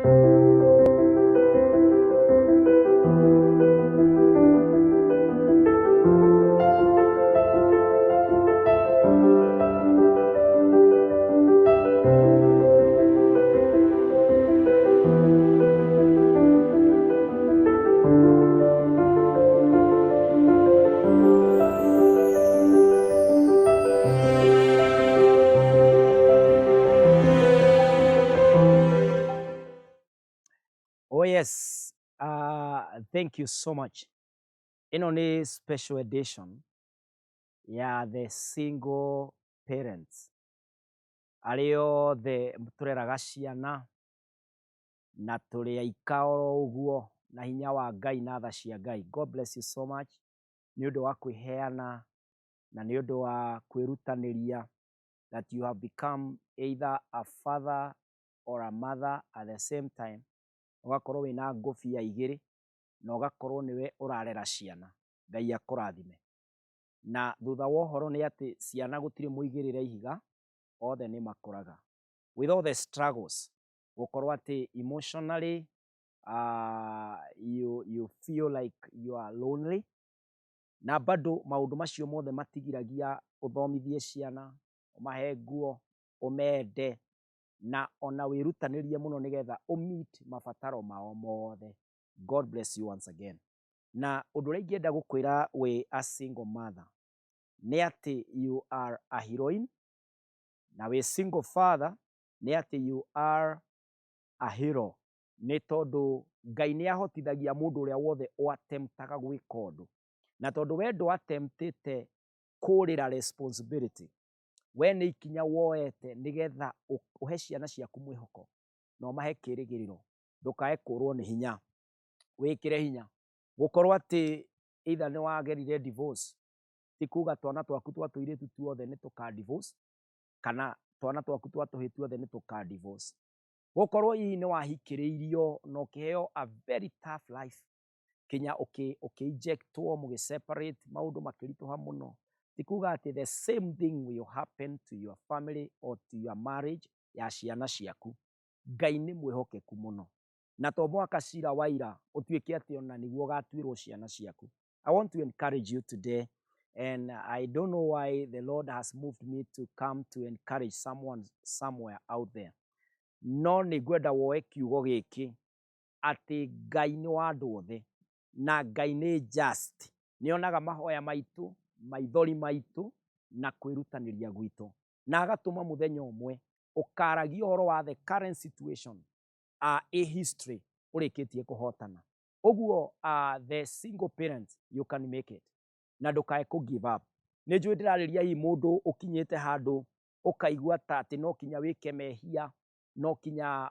Oh yes, thank you so much. Ino ni special edition ya the single parents ario the tureraga ciana na turi aika oro uguo na hinya wa Ngai na tha cia Ngai. God bless you so much ni undu wa kwiheana na ni undu wa kwirutaniria that you have become either a father or a mother at the same time. Ugakorwo wina ngũbia igĩrĩ na ugakorwo niwe urarera ciana. Ngai akũrathime. Na thutha wa ũhoro nĩ atĩ ciana gũtirĩ mũigĩrĩre ihiga, othe nĩ makũraga. With all the struggles, gũkorwo atĩ emotionally you feel like you are lonely, na bado maũndũ macio mothe matigiragia ũthomithie ciana, ũmahe nguo, ũmende, na ona wĩrutanĩrie mũno nĩgetha ũmeet mabataro mao mothe. God bless you once again. Na ũndũ ũrĩa ingĩenda gũkwĩra wĩ a single mother nĩ atĩ you are a heroine, na wĩ single father nĩ atĩ you are a hero, nĩ tondũ Ngai nĩ ahotithagia mũndũ ũrĩa wothe attemptaga gwĩka ũndũ, na tondũ we attemptĩte kũrĩra responsibility, we nĩ ikinya woete nĩgetha ũhe ciana ciaku mwĩhoko na ũmahe kĩĩrĩgĩrĩro, ndũkae kũrwo nĩ hinya, wĩkĩre hinya. Gũkorwo atĩ either nĩ wagerire divorce, ti kuga twana twaku twa tũirĩtu tuothe nĩ tũka divorce, kana twana twaku twa tũhĩĩ tuothe nĩ tũka divorce. Gũkorwo hihi nĩ wahikĩrĩirio na ũkĩheo a very tough life, kinya ũkĩ-injectwo mũgĩ-separate, maũndũ makĩritũha mũno, ti kuga atĩ the same thing will happen to your family or to your marriage ya ciana ciaku. Ngai nĩ mwĩhokeku mũno, na to mũhaka cira waira ũtuĩke atĩ ona nĩguo ũgatuĩrwo ciana ciaku. I want to encourage you today, and I don't know why the Lord has moved me to come to encourage someone somewhere out there. No nĩ ngwenda woe kiugo gĩkĩ atĩ Ngai nĩ wa andũ othe, na Ngai nĩ just. Nĩ onaga mahoya maitũ, maithori maitũ na kwĩrutanĩria gwitũ, na agatũma mũthenya ũmwe ũkaragia ũhoro wa the current situation history ũrĩkĩtie kũhotana. Ũguo the single parents, you can make it, na ndũkae kũ give up. Nĩ njũĩ ndĩrarĩria hihi mũndũ ũkinyĩte handũ ũkaigua ta atĩ no kinya wĩke mehia, no kinya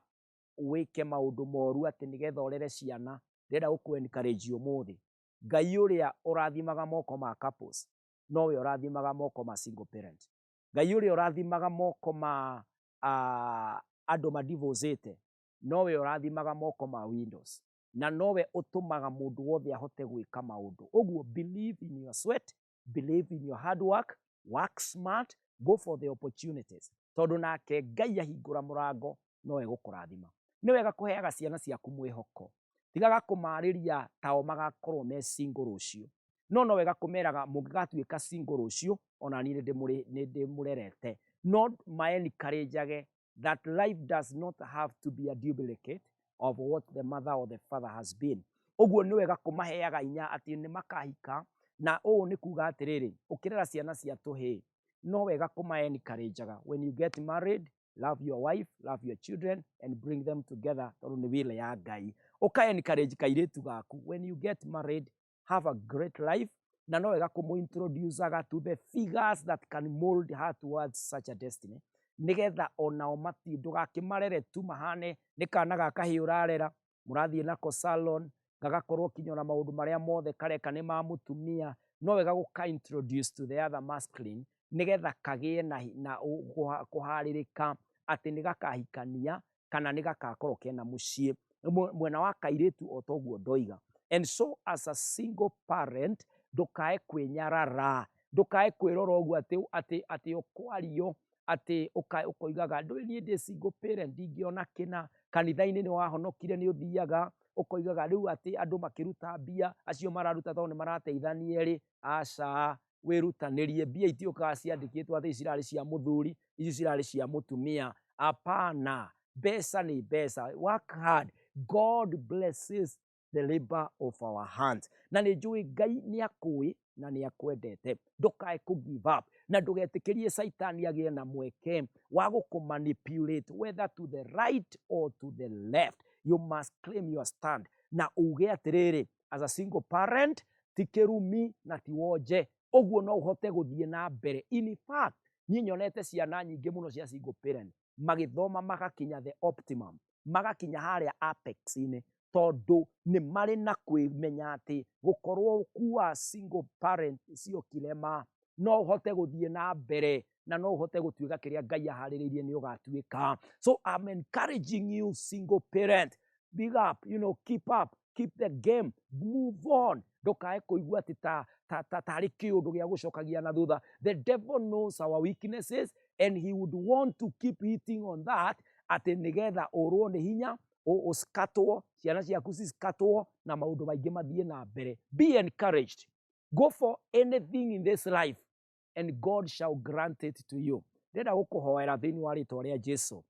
wĩke maũndũ moru atĩ nĩgetha ũrere ciana. Ndĩrenda gũkũ encourage ũmũthĩ, Ngai ũrĩa ũrathimaga moko ma couples nowe ũrathimaga moko ma single parents. Ngai ũrĩa ũrathimaga moko ma andũ madivorcĩte nowe ũrathimaga moko ma widows, na nowe ũtũmaga mũndũ wothe ahote gwĩka maũndũ. Ũguo believe in your sweat, believe in your hard work, work smart, go for the opportunities, tondũ nake Ngai ahingũra mũrango nowe gũkũrathima. Nĩ wega kũheaga ciana ciaku mwĩhoko, tigaga kũmarĩria tao magakorwo me single rũciũ, no wega kũmeraga mũngĩgatuĩka single rũciũ ona niĩ nĩ ndĩmũrerete. No ma-encourage that life does not have to be a duplicate of what the mother or the father has been. Ũguo nĩ wega kũmaheaga hinya atĩ nĩ makahika, na ũũ nĩ kuga atĩrĩrĩ, ũkĩrera ciana cia tũhĩĩ no wega kũma-encourage when you get married, love your wife, love your children and bring them together, tondũ nĩ wĩra ya Ngai. Ũka-encourage kairĩtu gaku when you get married, have a great life, na no wega kũmũ-introduce to the figures that can mold her towards such a destiny, nĩgetha onao ndũgakĩmarere tu mahane nĩ kana ga kahĩĩ ũrarera, mũrathiĩ nako salon, gagakorwo kinya na maũndũ marĩa mothe kareka nĩ ma mũtumia. No wega gũka-introduce to the other masculine, nĩgetha kagĩe na kũharĩrĩka atĩ nĩ gakahikania kana nĩ gagakorwo kena mũciĩ mwena wa kairĩtu o toguo ndoiga. And so as a single parent, ndũkae kwĩnyarara, ndũkae kwĩrora ũguo atĩ ũkwario, atĩ ũkoigaga ndũĩ niĩ ndĩ single parent ndingĩona kĩna, kanitha-inĩ nĩ wahonokire nĩ ũthiaga ũkoigaga rĩu atĩ andũ makĩruta mbia acio mararuta tondũ nĩ marateithania rĩ, aca wĩrutanĩrie. Mbia itiũkaga ciandĩkĩtwo atĩ cirarĩ cia mũthuri, ici cirarĩ cia mũtumia. Apana, mbeca nĩ mbeca. Work hard. God blesses the labor of our hands. Na nĩ njũĩ Ngai nĩ akũĩ na nĩ akwendete. Ndũkae kũ give up. Na ndũgetĩkĩrie Saitani agĩe na mweke wa gũkũmanipulate whether to the right or to the left. You must claim your stand. Na uge atĩrĩrĩ, as a single parent, ti kĩrumi na ti wonje. Ũguo no ũhote gũthiĩ na mbere. In fact, niĩ nyonete ciana nyingĩ mũno cia single parent magĩthoma magakinya the optimum, magakinya harĩa apex-inĩ, tondũ nĩ marĩ na kwĩmenya atĩ gũkorwo kuwa single parent sio kĩrema. No ũhote gũthiĩ na mbere na no ũhote gũtuĩka kĩrĩa Ngai aharĩrĩirie nĩ ũgatuĩka. So I'm encouraging you, single parent, big up, keep up, keep the game, move on. Ndũkae kũigua atĩ tarĩ kĩũndũ gĩa gũcokagia na thutha. The devil knows our weaknesses and he would want to keep hitting on that, atĩ nĩgetha ũrwo nĩ hinya, ũskatwo, ciana ciaku ciskatwo na maũndũ maingĩ mathiĩ na mbere. Be encouraged. Go for anything in this life and God shall grant it to you. Ndĩrenda gũkũhoera thĩinĩ wa rĩĩtwa rĩa Jesũ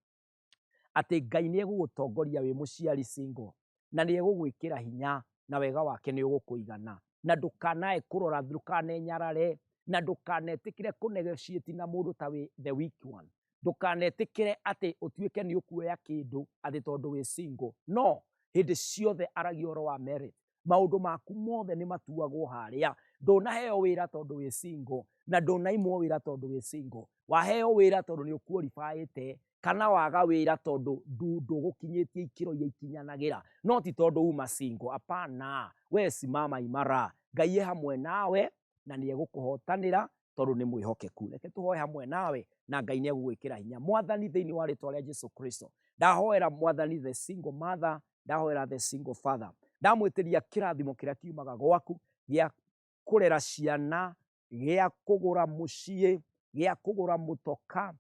atĩ Ngai nĩ egũgũtongoria wĩ mũciari single, na nĩ egũgwĩkĩra hinya na wega wake nĩ ũgũkũigana. Na ndũkanae kũrora, ndũkanenyarare, na ndũkanetĩkĩre kũnegotiate na mũndũ ta wĩ the weak one. Ndũkanetĩkĩre atĩ ũtuĩke nĩ ũkuoya kĩndũ atĩ tondũ wĩ single. No, hĩndĩ ciothe aragia ũhoro wa merit. Maũndũ maku mothe nĩ matuagwo harĩa. Ndũnaheo wĩra tondũ wĩ single, na ndũnaimwo wĩra tondũ wĩ single. Waheo wĩra tondũ nĩ ũqualifyĩte, kana waga wĩra tondũ ndũgũkinyĩtie ikĩro iria ikinyanagĩra, no ti tondũ uma single. Apana, we simama imara. Ngai hamwe nawe na nĩ egũkũhotanĩra tondũ nĩ mwĩhokeku. Reke tũhoe hamwe nawe na Ngai nĩ egũgwĩkĩra hinya. Mwathani thĩinĩ wa rĩĩtwa rĩa Jesũ Kristo, ndahoera Mwathani the single mother, ndahoera the single father, ndamwĩtĩria kĩrathimo kĩrĩa kiumaga gwaku gĩa kũrera ciana, gĩa kũgũra mũciĩ, gĩa kũgũra mũtoka,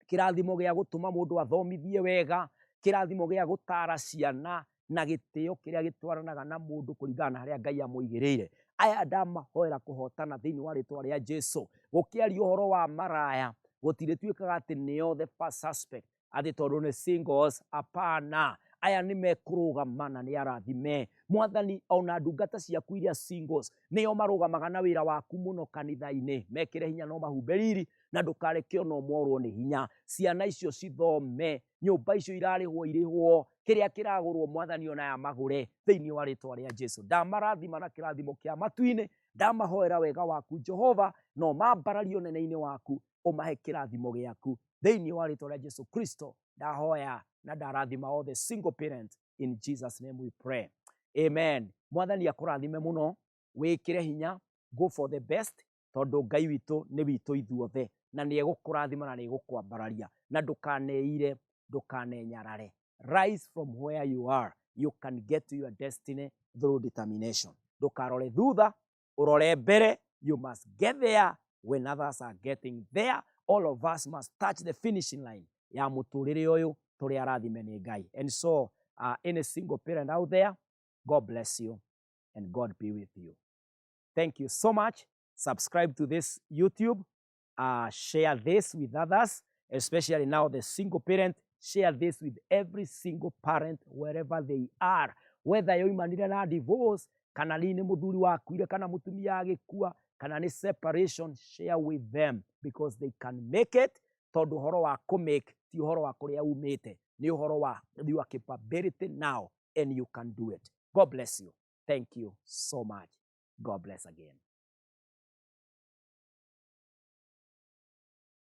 kĩrathimo gĩa gũtũma mũndũ athomithie wega, kĩrathimo gĩa gũtara ciana na gĩtĩo kĩrĩa gĩtwaranaga na mũndũ kũringana na harĩa Ngai amũigĩrĩire. Aya ndamahoera kũhotana thĩinĩ wa rĩĩtwa rĩa Jesũ. Gũkĩario ũhoro wa maraya, gũtirĩtuĩkaga atĩ nĩo the first suspect atĩ tondũ nĩ singles. Apana, aya nĩ mekũrũgama na nĩ arathime. Mwathani, ona ndungata ciaku iria singles nĩo marũgamaga na wĩra waku mũno kanitha-inĩ, mekĩre hinya no mahumbe riri na ndũkareke ona ũmorwo nĩ hinya. Ciana icio cithome, nyũmba icio irarĩhwo irĩhwo, kĩrĩa kĩragũrwo Mwathani ona ya magũre thĩinĩ wa rĩĩtwa rĩa Jesũ. Ndamarathima na kĩrathimo kĩa matu-inĩ, ndamahoera wega waku Jehova, no mambarario nene-inĩ waku, ũmahe kĩrathimo gĩaku thĩinĩ wa rĩĩtwa rĩa Jesũ Kristo. Ndahoya na ndarathima all the single parents, in Jesus name we pray. Amen. Mwathani akũrathime mũno, wĩkĩre hinya, go for the best, tondũ Ngai witũ nĩ witũ ithuothe, na nĩ egũkũrathima na nĩ egũkwambararia, na ndũkaneire, ndũkanenyarare. Rise from where you are. You can get to your destiny through determination. Ndũkarore thutha, ũrore mbere. You must get there when others are getting there. All of us must touch the finishing line ya mũtũrĩre ũyũ tũrĩa arathime nĩ Ngai. And so, any single parent out there, God bless you and God be with you. Thank you so much. Subscribe to this YouTube. Share this with others, especially now the single parent. Share this with every single parent wherever they are. Whether yoimanire na divorce, kana nĩ mũthuri wakuire, kana mũtumia agĩkua, kana nĩ separation, share with them because they can make it. Tondũ ũhoro wa kũmake ti ũhoro wa kũrĩa umĩte, nĩ ũhoro wa your capability now and you can do it. God bless you. Thank you so much. God bless again.